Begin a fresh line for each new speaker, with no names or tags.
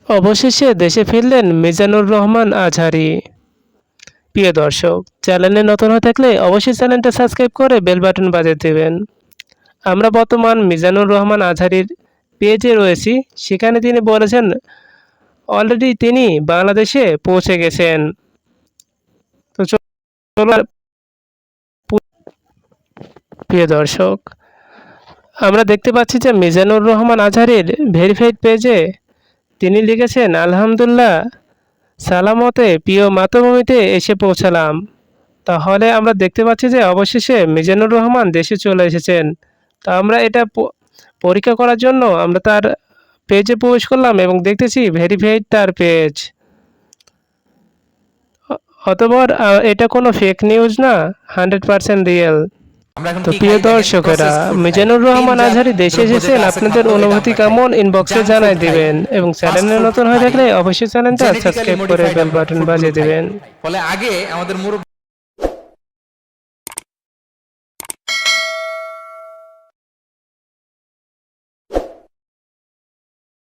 অবশেষে দেশে ফিরলেন মিজানুর রহমান আজহারী। প্রিয় দর্শক, চ্যানেলে নতুন হয়ে থাকলে অবশ্যই চ্যানেলটা সাবস্ক্রাইব করে বেল বাটন বাজিয়ে দেবেন। আমরা বর্তমান মিজানুর রহমান আজহারীর পেজে রয়েছি। সেখানে তিনি বলেছেন অলরেডি তিনি বাংলাদেশে পৌঁছে গেছেন। তো চলুন প্রিয় দর্শক, আমরা দেখতে পাচ্ছি যে মিজানুর রহমান আজহারীর ভেরিফাইড পেজে তিনি লিখেছেন, আলহামদুলিল্লাহ সালামতে প্রিয় মাতৃভূমিতে এসে পৌঁছালাম। তাহলে আমরা দেখতে পাচ্ছি যে অবশেষে মিজানুর রহমান দেশে চলে এসেছেন। তো আমরা এটা পরীক্ষা করার জন্য আমরা তার পেজে প্রবেশ করলাম এবং দেখতেছি ভেরিফাইড তার পেজ। অতঃপর এটা কোনো ফেক নিউজ না, 100% রিয়েল। তো প্রিয় দর্শকেরা, মিজানুর রহমান আজহারী দেশে এসেছেন, আপনাদের অনুভূতি কেমন ইনবক্সে জানাই দিবেন এবং চ্যানেলে নতুন হয়ে থাকলে অবশ্যই চ্যানেলটা সাবস্ক্রাইব করে বেল বাটন বাজিয়ে দিবেন।
ফলে আগে আমাদের